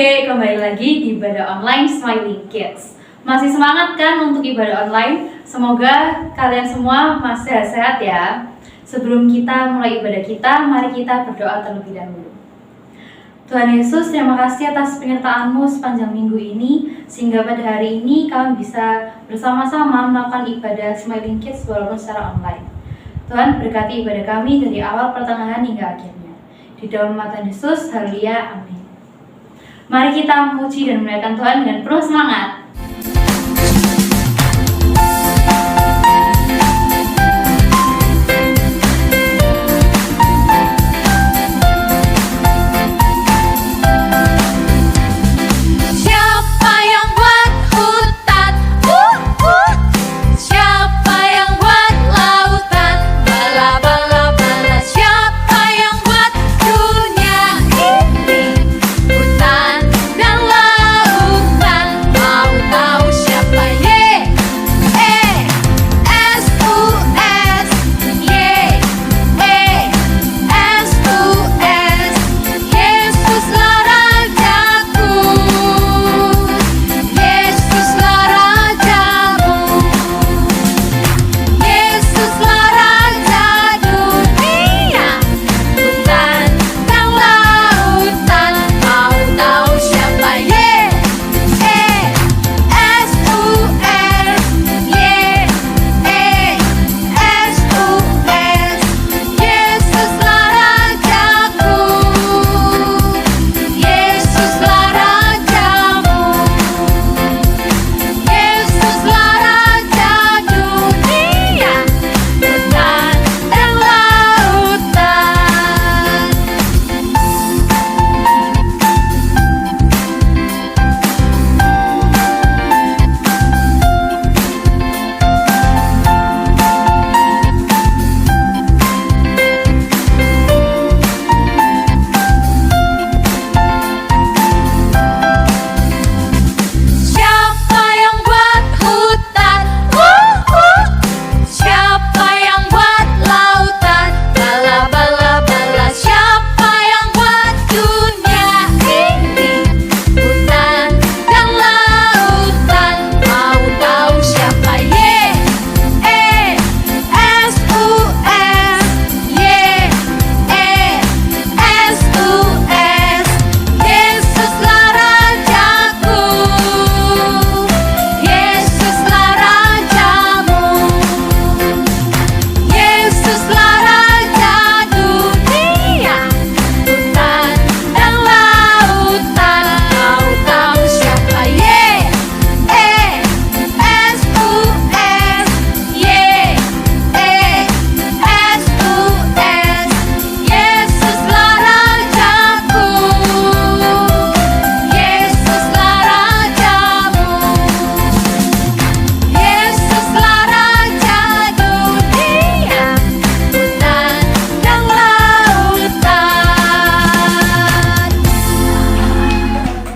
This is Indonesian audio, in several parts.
Adik-adik, kembali lagi di ibadah online Smiling Kids. Masih semangat kan untuk ibadah online? Semoga kalian semua masih sehat ya. Sebelum kita mulai ibadah kita, mari kita berdoa terlebih dahulu. Tuhan Yesus, terima kasih atas penyertaan-Mu sepanjang minggu ini, sehingga pada hari ini kami bisa bersama-sama melakukan ibadah Smiling Kids walaupun secara online. Tuhan berkati ibadah kami dari awal pertengahan hingga akhirnya. Di dalam nama Tuhan Yesus, haleluya, amin. Mari kita memuji dan memuliakan Tuhan dengan penuh semangat.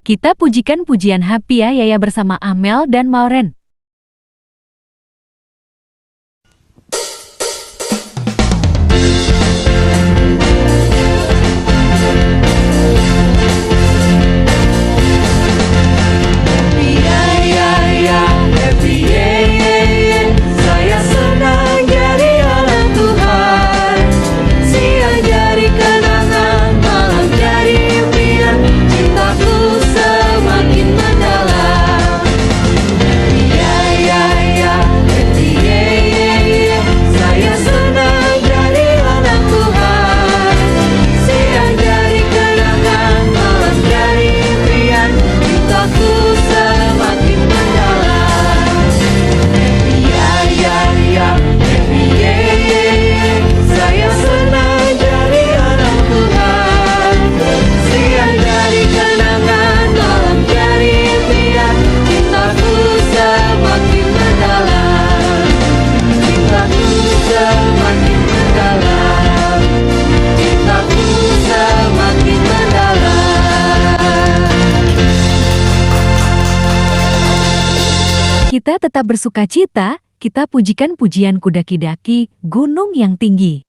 Kita pujikan pujian Happy ya bersama Amel dan Mauren. Kita tetap bersuka cita, kita pujikan pujian Kudaki-daki, gunung yang tinggi.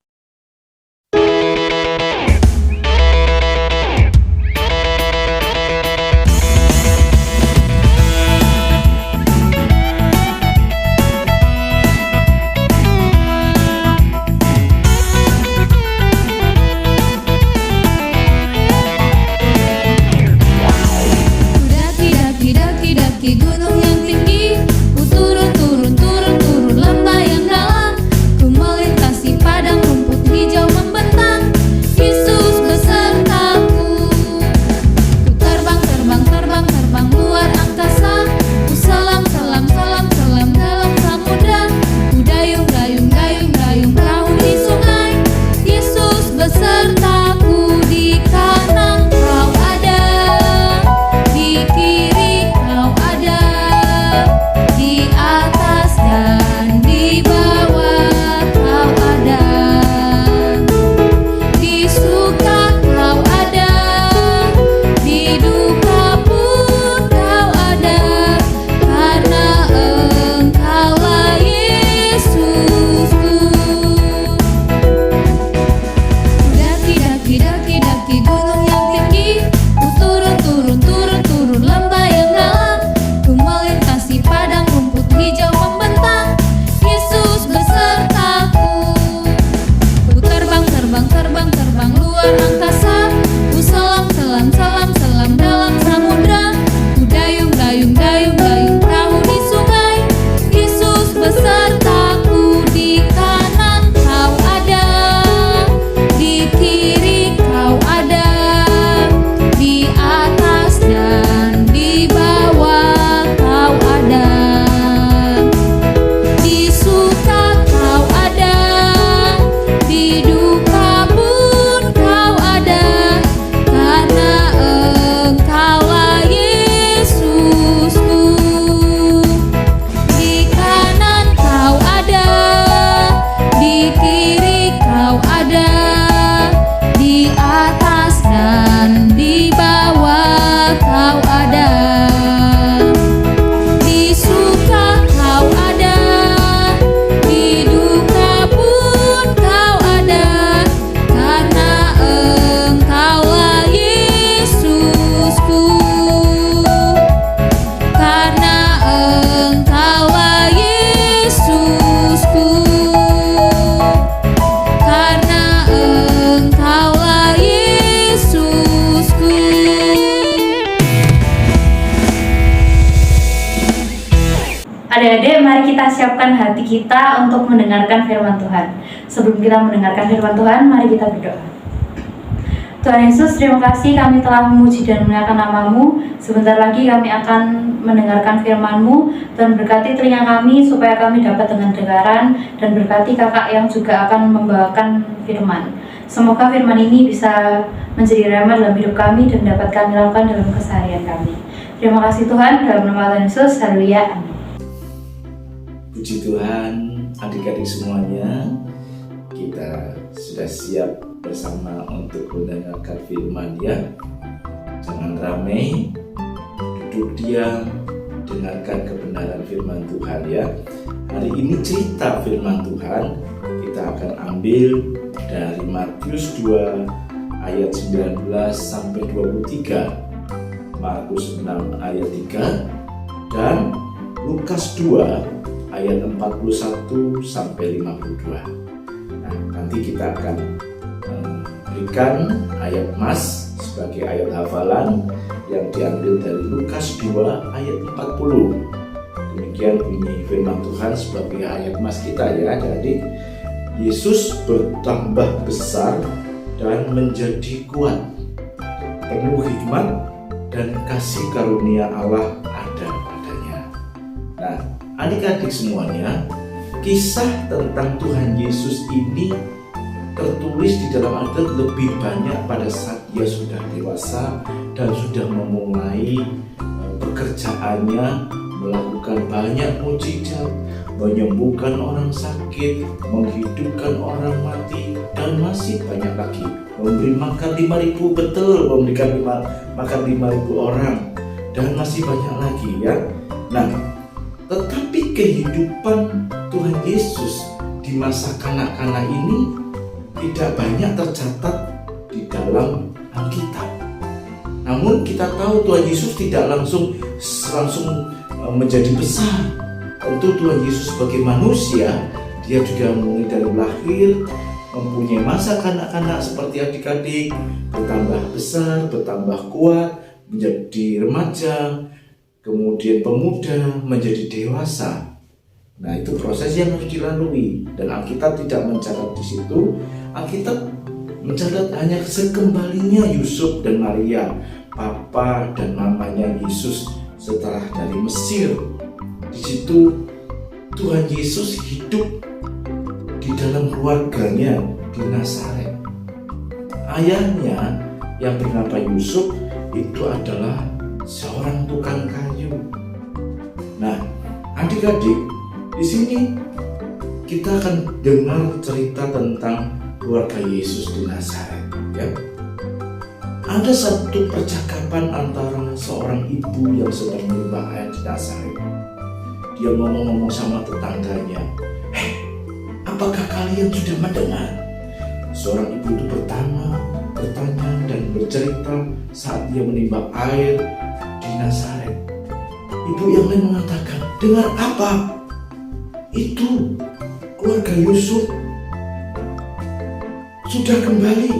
Adik-adik, mari kita siapkan hati kita untuk mendengarkan firman Tuhan. Sebelum kita mendengarkan firman Tuhan, mari kita berdoa. Tuhan Yesus, terima kasih kami telah memuji dan memuliakan nama-Mu. Sebentar lagi kami akan mendengarkan firman-Mu. Tuhan berkati telinga kami supaya kami dapat dengan dengaran, dan berkati kakak yang juga akan membawakan firman. Semoga firman ini bisa menjadi rema dalam hidup kami dan dapat kami lakukan dalam keseharian kami. Terima kasih Tuhan, dalam nama Tuhan Yesus, haleluya, amin. Puji Tuhan, adik-adik semuanya, kita sudah siap bersama untuk mendengarkan firman ya. Jangan ramai, duduk diam, dengarkan kebenaran firman Tuhan ya. Hari ini cerita firman Tuhan kita akan ambil dari Matius 2 ayat 19 sampai 23, Markus 6 ayat 3, dan Lukas 2 ayat 41 sampai 52. Nah, nanti kita akan berikan ayat mas sebagai ayat hafalan yang diambil dari Lukas 2 ayat 40. Demikian bunyi firman Tuhan sebagai ayat mas kita ya. Jadi Yesus bertambah besar dan menjadi kuat, penuh hikmat dan kasih karunia Allah ada padanya. Nah, adik-adik semuanya, kisah tentang Tuhan Yesus ini tertulis di dalam Alkitab lebih banyak pada saat dia sudah dewasa dan sudah memulai pekerjaannya, melakukan banyak mukjizat, menyembuhkan orang sakit, menghidupkan orang mati, dan masih banyak lagi. Memberi makan 5.000, betul, memberikan makan 5.000 orang, dan masih banyak lagi ya. Nah, tetapi kehidupan Tuhan Yesus di masa kanak-kanak ini tidak banyak tercatat di dalam Alkitab. Namun kita tahu Tuhan Yesus tidak langsung menjadi besar. Tentu Tuhan Yesus sebagai manusia, dia juga mulai dari lahir, mempunyai masa kanak-kanak seperti adik-adik, bertambah besar, bertambah kuat, menjadi remaja, kemudian pemuda, menjadi dewasa. Nah, itu proses yang harus dilalui, dan Alkitab tidak mencatat di situ. Alkitab mencatat hanya sekembalinya Yusuf dan Maria, papa dan mamanya Yesus setelah dari Mesir. Di situ Tuhan Yesus hidup di dalam keluarganya di Nazaret. Ayahnya yang bernama Yusuf itu adalah seorang tukang kayu. Nah, adik-adik, di sini kita akan dengar cerita tentang keluarga Yesus di Nazaret ya. Ada satu percakapan antara seorang ibu yang sedang menimba air di Nazaret. Dia ngomong-ngomong sama tetangganya, apakah kalian sudah mendengar? Seorang ibu itu bertanya dan bercerita saat dia menimba air di Nazaret. Ibu yang lain mengatakan, dengar apa? Itu keluarga Yusuf sudah kembali.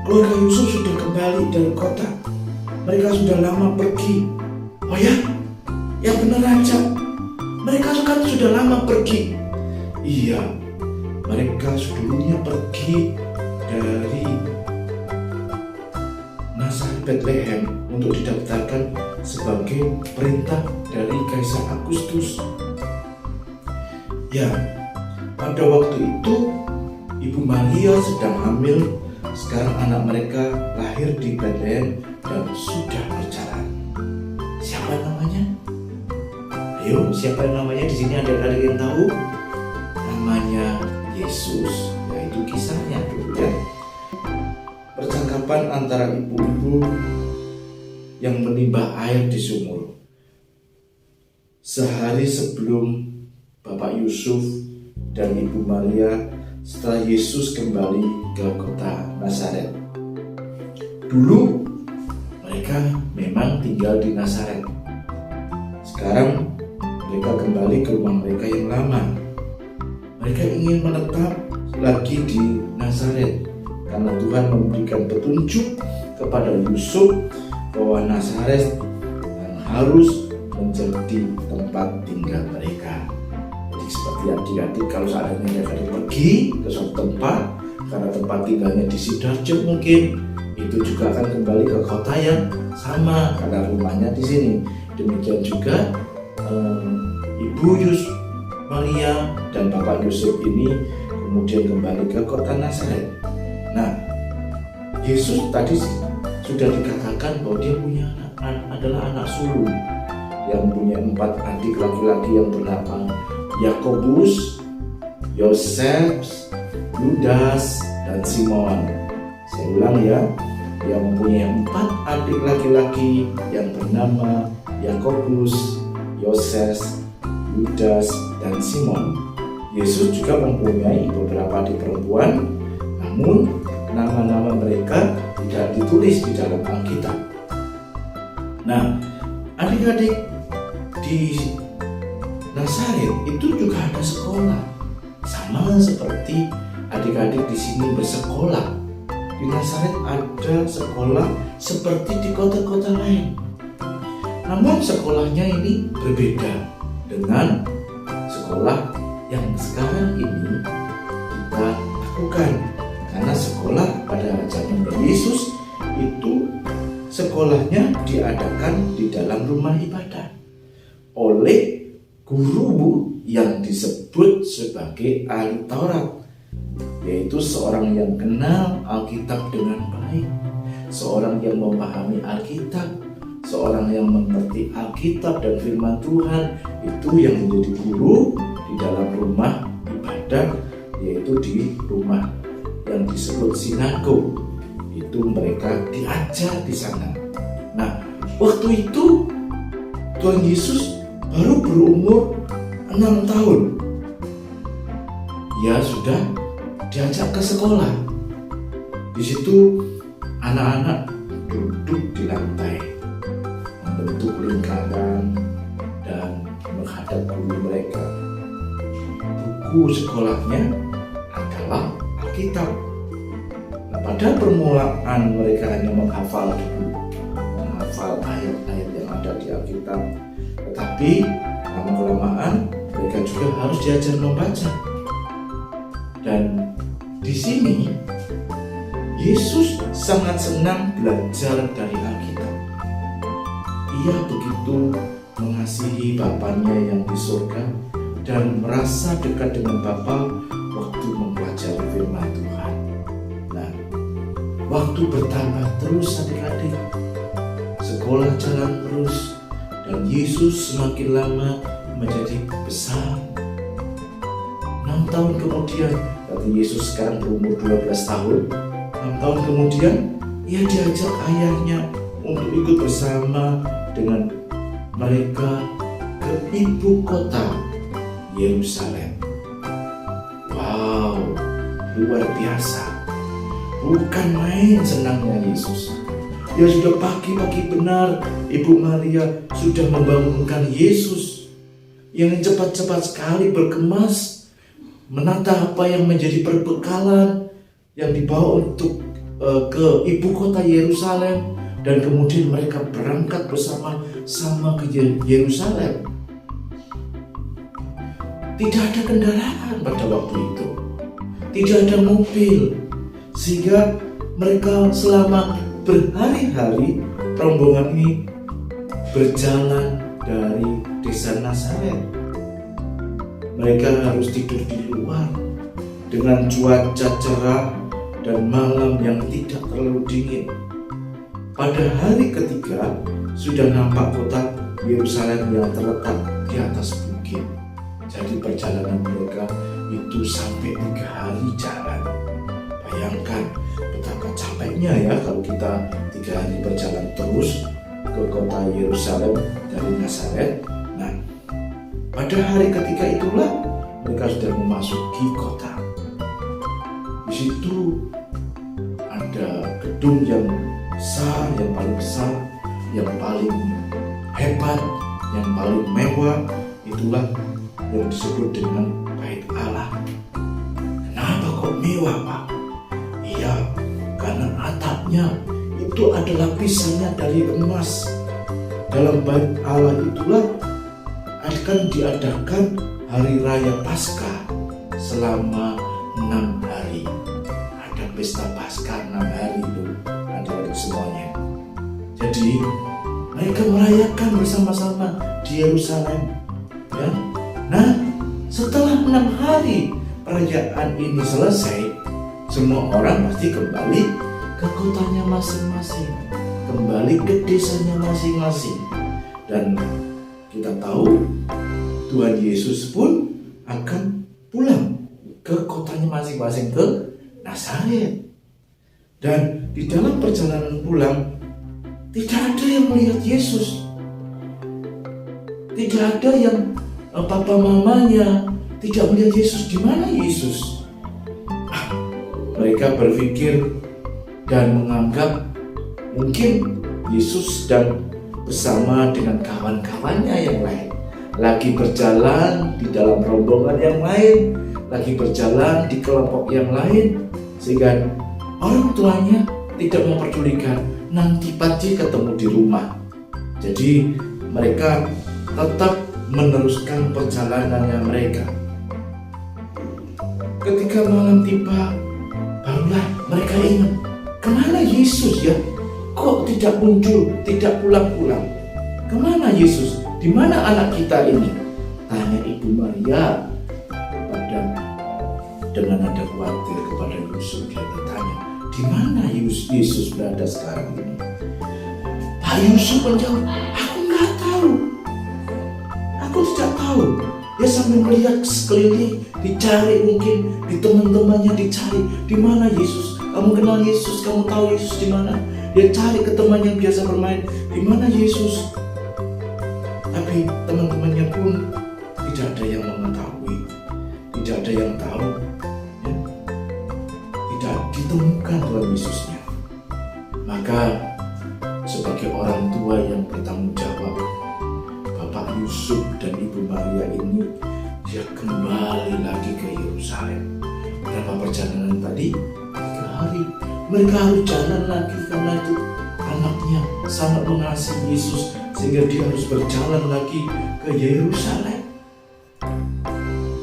Keluarga Yusuf sudah kembali dari kota. Mereka sudah lama pergi. Oh ya? Yang benar aja. Mereka kan sudah lama pergi. Iya, mereka sebelumnya pergi dari Nazaret Bethlehem untuk didaftarkan sebagai perintah dari Kaisar Agustus. Ya, pada waktu itu Ibu Maria sedang hamil. Sekarang anak mereka lahir di Bethlehem dan sudah berjalan. Siapa namanya? Ayo, siapa namanya? Di sini ada yang tahu? Namanya Yesus. Ya, itu kisahnya dulu ya. Percakapan antara ibu-ibu yang menimba air di sumur. Sehari sebelum Bapak Yusuf dan Ibu Maria setelah Yesus kembali ke kota Nazaret. Dulu mereka memang tinggal di Nazaret. Sekarang mereka kembali ke rumah mereka yang lama. Mereka ingin menetap lagi di Nazaret karena Tuhan memberikan petunjuk kepada Yusuf bahwa Nazaret harus menjadi tempat tinggal mereka. Jadi seperti adik-adik, kalau seandainya adik-adik pergi ke suatu tempat karena tempat tinggalnya di Sidoarjo mungkin, itu juga akan kembali ke kota yang sama karena rumahnya di sini. Demikian juga Ibu Maria dan Bapak Yusuf ini kemudian kembali ke kota Nazaret. Nah, Yesus tadi sudah dikatakan bahwa dia punya adalah anak sulung yang punya 4 adik laki-laki yang bernama Yakobus, Yosef, Yudas, dan Simon. Saya ulang ya, dia mempunyai 4 adik laki-laki yang bernama Yakobus, Yosef, Yudas, dan Simon. Yesus juga mempunyai beberapa adik perempuan, namun nama-nama mereka tidak ditulis di dalam Alkitab. Nah, adik-adik di Nazaret itu juga ada sekolah, sama seperti adik-adik di sini bersekolah. Di Nazaret ada sekolah seperti di kota-kota lain. Namun sekolahnya ini berbeda dengan sekolah yang sekarang ini kita lakukan. Karena sekolah pada zaman Yesus itu sekolahnya diadakan di dalam rumah ibadah oleh guru yang disebut sebagai ahli Taurat, yaitu seorang yang kenal Alkitab dengan baik, seorang yang memahami Alkitab, seorang yang mengerti Alkitab dan firman Tuhan. Itu yang menjadi guru di dalam rumah ibadah, yaitu di rumah yang disebut sinagog. Itu mereka diajar di sana. Nah, waktu itu Tuhan Yesus baru berumur 6 tahun. Ia sudah diajak ke sekolah. Di situ anak-anak duduk di lantai, membentuk lingkaran dan menghadap guru mereka. Buku sekolahnya adalah Alkitab. Nah, pada permulaan mereka hanya menghafal ayat-ayat yang ada di Alkitab. Tetapi lama-kelamaan mereka juga harus diajar membaca. Dan di sini Yesus sangat senang belajar dari Alkitab. Ia begitu mengasihi Bapanya yang di surga dan merasa dekat dengan Bapa waktu mempelajari firman Tuhan. Nah, waktu bertambah terus adik-adik, sekolah jalan terus, dan Yesus semakin lama menjadi besar. 6 tahun kemudian, berarti Yesus sekarang berumur 12 tahun. 6 tahun kemudian, ia diajak ayahnya untuk ikut bersama dengan mereka ke ibu kota Yerusalem. Wow, luar biasa. Bukan main senangnya Yesus. Ya sudah pagi-pagi benar, Ibu Maria sudah membangunkan Yesus yang cepat-cepat sekali berkemas menata apa yang menjadi perbekalan yang dibawa untuk ke ibu kota Yerusalem, dan kemudian mereka berangkat bersama-sama ke Yerusalem. Tidak ada kendaraan pada waktu itu, tidak ada mobil, sehingga mereka selama berhari-hari rombongan ini berjalan dari desa Nazaret. Mereka harus tidur di luar dengan cuaca cerah dan malam yang tidak terlalu dingin. Pada hari ketiga sudah nampak kota Yerusalem yang terletak di atas bukit. Jadi perjalanan mereka itu sampai 3 hari jalan. Bayangkan betapa capeknya ya kalau kita 3 hari berjalan terus ke kota Yerusalem dari Nazaret. Nah, pada hari ketiga itulah mereka sudah memasuki kota. Di situ ada gedung yang besar, yang paling besar, yang paling hebat, yang paling mewah. Itulah yang disebut dengan Bait Allah. Kenapa kok mewah, Pak? Iya, karena atapnya itu ada lapisannya dari emas. dalam bait Allah itulah akan diadakan hari raya Paskah selama 6 hari. Ada pesta Paskah 6 hari itu, adik-adik semuanya. Jadi mereka merayakan bersama-sama di Yerusalem, ya. Nah, setelah 6 hari perayaan ini selesai, semua orang pasti kembali ke kotanya masing-masing, kembali ke desanya masing-masing. Dan kita tahu Tuhan Yesus pun akan pulang ke kotanya masing-masing, ke Nazaret. Dan di dalam perjalanan pulang tidak ada yang melihat Yesus, tidak ada yang papa mamanya tidak melihat Yesus. Di mana Yesus? Mereka berpikir dan menganggap mungkin Yesus sedang bersama dengan kawan-kawannya yang lain, lagi berjalan di dalam rombongan yang lain, lagi berjalan di kelompok yang lain, sehingga orang tuanya tidak memperdulikan, nanti pasti ketemu di rumah. Jadi mereka tetap meneruskan perjalanannya mereka. Ketika malam tiba, barulah mereka ingat, kemana Yesus ya? Kok tidak muncul, tidak pulang-pulang? Kemana Yesus? Di mana anak kita ini? Tanya Ibu Maria dengan nada khawatir kepada Yusuf. Dia bertanya, di mana Yesus berada sekarang ini? Pak Yusuf menjawab, aku nggak tahu. Aku tidak tahu. Dia sambil melihat sekeliling, dicari, mungkin di teman-temannya dicari, di mana Yesus? Kamu kenal Yesus? Kamu tahu Yesus di mana? Dia cari ke teman yang biasa bermain, di mana Yesus? Tapi teman-temannya pun tidak ada yang mengetahui, tidak ada yang tahu, ya? Tidak ditemukan Tuhan Yesusnya. Maka sebagai orang tua yang bertanggung jawab, Bapak Yusuf dan Ibu Maria ini, dia kembali lagi ke Yerusalem. Berapa perjalanan tadi? 3 hari. Mereka harus jalan lagi karena itu anaknya sangat mengasihi Yesus, sehingga dia harus berjalan lagi ke Yerusalem.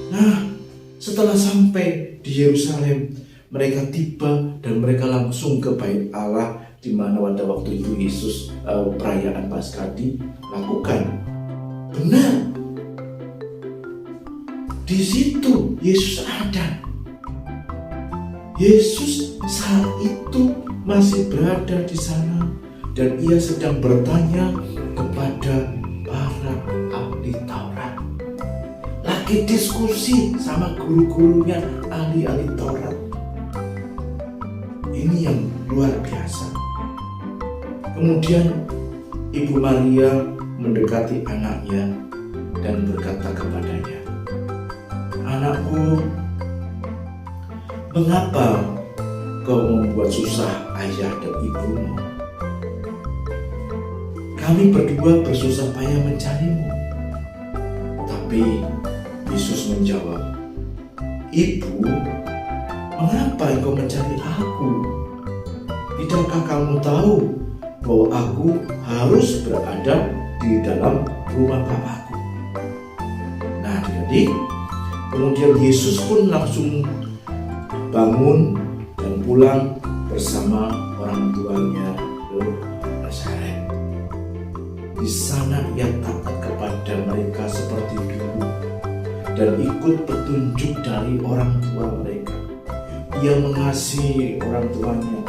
Nah, setelah sampai di Yerusalem, mereka tiba dan mereka langsung ke bait Allah, di mana pada waktu itu Yesus perayaan Paskah dilakukan. Benar, di situ Yesus ada. Yesus saat itu masih berada di sana dan ia sedang bertanya kepada para ahli Taurat. Lagi diskusi sama guru-gurunya ahli-ahli Taurat. Ini yang luar biasa. Kemudian Ibu Maria mendekati anaknya dan berkata kepadanya, "Anakku, mengapa kau membuat susah ayah dan ibumu? Kami berdua bersusah payah mencarimu." Tapi Yesus menjawab, "Ibu, mengapa engkau mencari aku? Tidakkah kamu tahu bahwa aku harus berada di dalam rumah Bapakku?" Nah, jadi kemudian Yesus pun langsung bangun dan pulang bersama orang tuanya ke Nazaret. Di sana ia taat kepada mereka seperti dulu dan ikut petunjuk dari orang tua mereka. Ia mengasihi orang tuanya,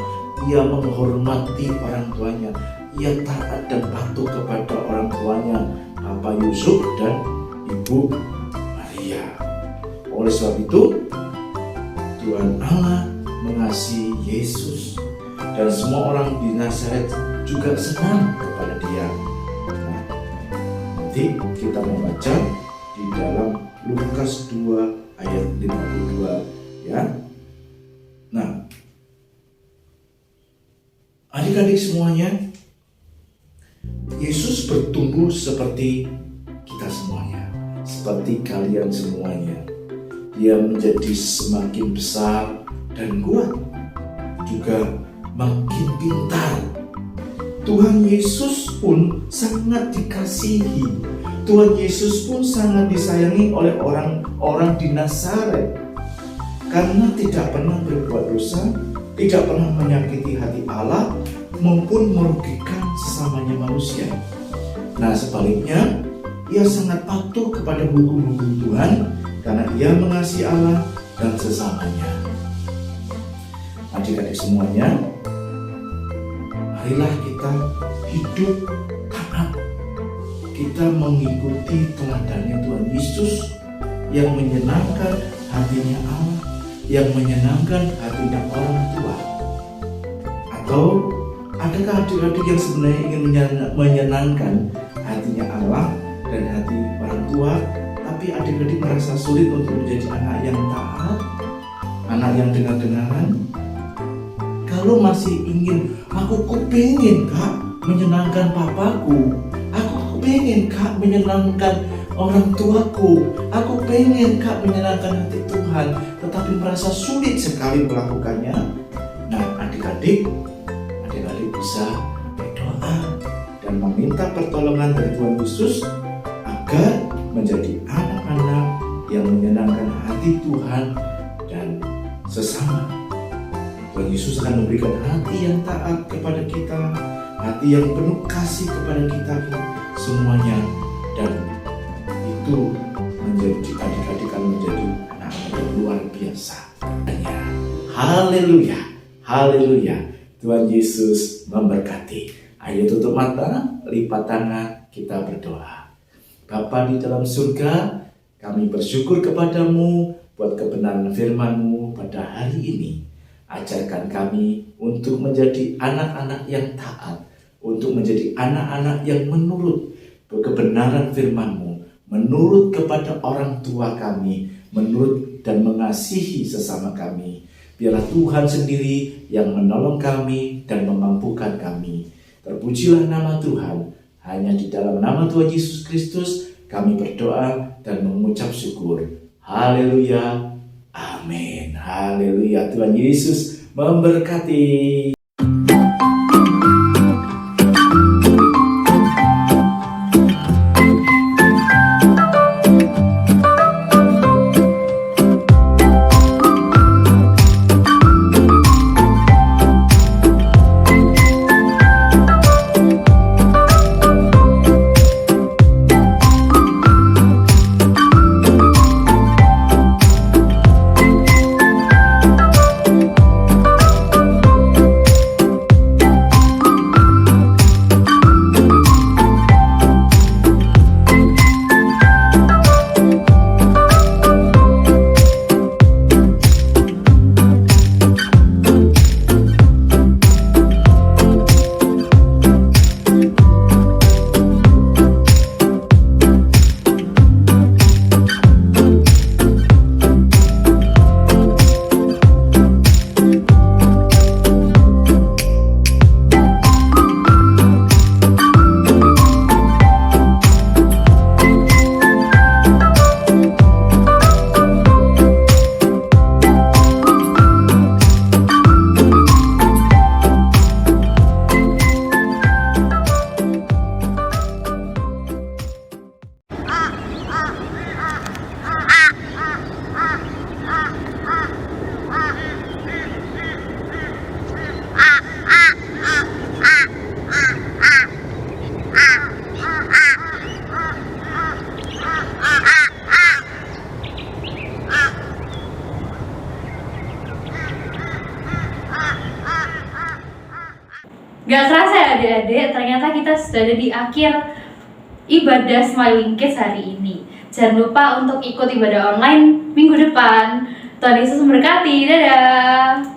ia menghormati orang tuanya, ia taat dan patuh kepada orang tuanya, Bapak Yusuf dan Ibu Maria. Oleh sebab itu, Tuhan Allah mengasihi Yesus dan semua orang di Nazaret juga senang kepada dia. Nah, nanti kita membaca di dalam Lukas 2 ayat 52 ya. Nah, adik-adik semuanya, Yesus bertumbuh seperti kita semuanya, seperti kalian semuanya. Dia menjadi semakin besar dan kuat, juga makin pintar, Tuhan Yesus pun sangat dikasihi. Tuhan Yesus pun sangat disayangi oleh orang-orang di Nazaret, karena tidak pernah berbuat dosa, tidak pernah menyakiti hati Allah, maupun merugikan sesamanya manusia. Nah, sebaliknya, ia sangat patuh kepada hukum-hukum Tuhan karena ia mengasihi Allah dan sesamanya. Adik-adik semuanya, marilah kita hidup taat. Kita mengikuti teladannya Tuhan Yesus yang menyenangkan hatinya Allah, yang menyenangkan hatinya orang tua. Atau adakah adik-adik yang sebenarnya ingin menyenangkan hatinya Allah dan hati orang tua, tapi adik-adik merasa sulit untuk menjadi anak yang taat, anak yang dengar-dengaran? Kalau masih ingin, aku pengen Kak menyenangkan papaku, aku pengen Kak menyenangkan orang tuaku, aku pengen Kak menyenangkan hati Tuhan, tetapi merasa sulit sekali melakukannya. Nah, adik-adik bisa berdoa dan meminta pertolongan dari Tuhan Yesus agar menjadi anak-anak yang menyenangkan hati Tuhan dan sesama. Tuhan Yesus akan memberikan hati yang taat kepada kita, hati yang penuh kasih kepada kita semuanya, dan itu menjadi adik-adik akan menjadi anak-anak yang luar biasa. Haleluya, haleluya. Tuhan Yesus memberkati. Ayo tutup mata, lipat tangan, kita berdoa. Bapa di dalam surga, kami bersyukur kepadamu buat kebenaran firman-Mu pada hari ini. Ajarkan kami untuk menjadi anak-anak yang taat, untuk menjadi anak-anak yang menurut kebenaran firman-Mu, menurut kepada orang tua kami, menurut dan mengasihi sesama kami. Biarlah Tuhan sendiri yang menolong kami dan memampukan kami. Terpujilah nama Tuhan. Hanya di dalam nama Tuhan Yesus Kristus kami berdoa dan mengucap syukur. Haleluya. Amin. Haleluya. Tuhan Yesus memberkati. Gak kerasa ya adik-adik, ternyata kita sudah ada di akhir ibadah Smiling Kids hari ini. Jangan lupa untuk ikut ibadah online minggu depan. Tuhan Yesus memberkati, dadah!